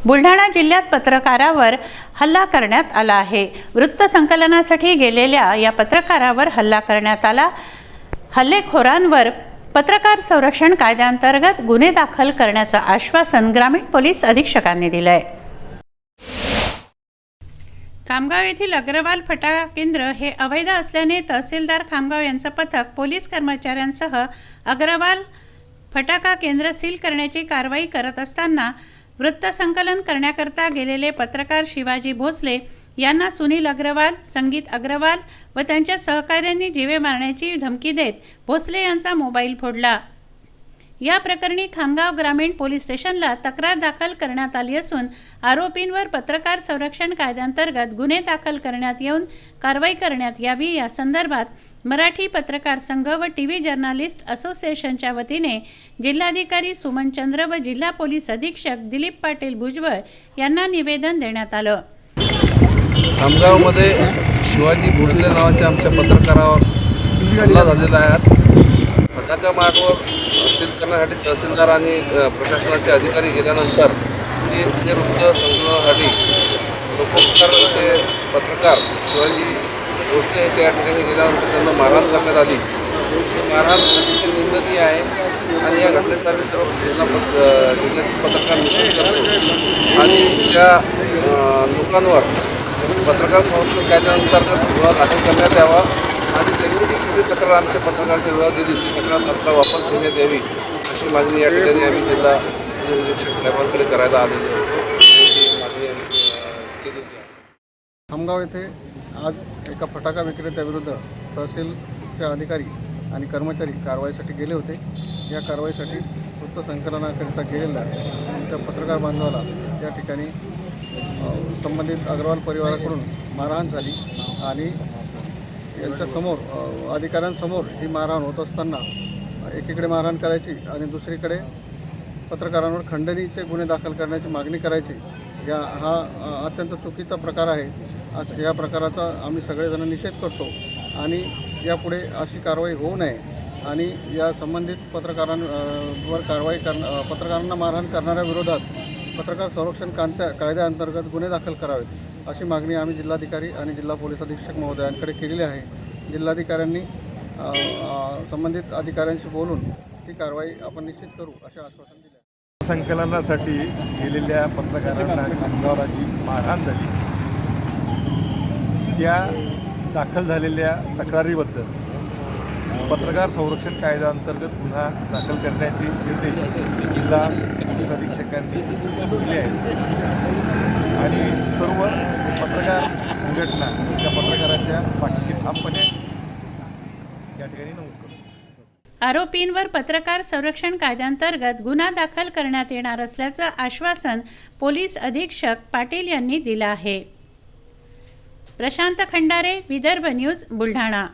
बुलढाणा जिल्ह्यात पत्रकारावर हल्ला करण्यात आला आहे। वृत्तसंकलनासाठी गेलेल्या या पत्रकारावर हल्ला करण्यात आला। हल्लेखोरांवर पत्रकार संरक्षण कायद्याअंतर्गत गुन्हे दाखल करण्याचे आश्वासन ग्रामीण पोलीस अधीक्षकांनी दिले आहे। खामगाव येथील अग्रवाल फटाका केंद्र हे अवैध असल्याने तहसीलदार खामगाव यांचे पथक पोलीस कर्मचाऱ्यांसह अग्रवाल फटाका केंद्र सील करण्याची कारवाई करत असताना वृत्तसंकलन करण्याकरता गेलेले पत्रकार शिवाजी भोसले यांना सुनील अग्रवाल, संगीत अग्रवाल व त्यांच्या सहकाऱ्यांनी जीवे मारण्याची धमकी देत भोसले यांचा मोबाईल फोडला। या प्रकरणी खामगाव ग्रामीण पोलीस स्टेशनला तक्रार दाखल करण्यात आली असून आरोपींवर पत्रकार संरक्षण कायद्याअंतर्गत गुन्हे दाखल करण्यात येऊन कारवाई करण्यात यावी या संदर्भात मराठी पत्रकार संघ व टीव्ही जर्नलिस्ट असोसिएशनच्या वतीने जिल्हाधिकारी सुमन चंद्र व जिल्हा पोलीस अधीक्षक दिलीप पाटील भुजबळ यांना निवेदन देण्यात आलं। खामगावमध्ये शिवाजी भोसले नावाच्या आमच्या पत्रकारावर हल्ला झालेला आहे। फटाका मार्गवर सील करण्यासाठी तहसीलदार आणि प्रशासनाचे अधिकारी गेल्यानंतर ते वृत्तसंकलनासाठी लोकोपकारचे पत्रकार शिवाजी भोसले त्या ठिकाणी गेल्यानंतर त्यांना मारहाण करण्यात आली। मारहाण अतिशय निंदनीय आहे आणि या घटनेचा आम्ही सर्व जिल्ह्यातील पत्रकार निषेध करतो आणि त्या लोकांवर पत्रकार संरक्षण कायद्याअंतर्गत गुन्हा दाखल करण्यात यावा आणि त्यांनी जी पूर्वी तक्रार आमच्या पत्रकारांच्या विरोधात दिली ती तक्रार तात्काळ वापस घेण्यात यावी अशी मागणी या ठिकाणी आम्ही जिल्हा अधीक्षक साहेबांकडे करायला आलेली होतो। ही मागणी आम्ही केली आहे। खामगाव येथे आज एका फटाका विक्रेत्याविरुद्ध तहसीलचे अधिकारी आणि कर्मचारी कारवाईसाठी गेले होते। या कारवाईसाठी वृत्तसंकलनाकरिता गेलेल्या त्या पत्रकार बांधवाला या ठिकाणी संबंधित अग्रवाल परिवाराकडून मारहाण झाली आणि यांच्यासमोर अधिकाऱ्यांसमोर ही मारहाण होत असताना एकीकडे मारहाण करायची आणि दुसरीकडे पत्रकारांवर खंडणीचे गुन्हे दाखल करण्याची मागणी करायची। हा अत्यंत चुकीचा प्रकार आहे। या प्रकाराचा आम्ही सगळेजण निषेध करतो आणि यापुढे अशी कारवाई होऊ नये आणि या संबंधित पत्रकारांवर कारवाई पत्रकारांना मारहाण करणाऱ्या विरोधात पत्रकार संरक्षण कायद्याअंतर्गत गुन्हे दाखल करावेत अशी मागणी आम्ही जिल्हाधिकारी आणि जिल्हा पोलीस अधीक्षक महोदयांकडे केलेली आहे। जिल्हाधिकाऱ्यांनी संबंधित अधिकाऱ्यांशी बोलून ती कारवाई आपण निश्चित करू असे आश्वासन दिले। संकलनासाठी गेलेल्या पत्रकारांना खामगावला जी मारहाण झाली त्या दाखल झालेल्या तक्रारीबद्दल पत्रकार संरक्षण कायद्याअंतर्गत गुन्हा दाखल करण्याचे निर्देश जिल्हा पोलीस अधीक्षकांनी दिले आहेत आणि सर्व पत्रकार संघटना त्या पत्रकाराच्या पाठीशी ठामपणे या ठिकाणी नमूद करतो। आरोपींवर पत्रकार संरक्षण कायद्याअंतर्गत गुन्हा दाखल करण्यात येणार असल्याचं आश्वासन पोलीस अधीक्षक पाटील यांनी दिलं आहे। प्रशांत खंडारे, विदर्भ न्यूज, बुलढाणा।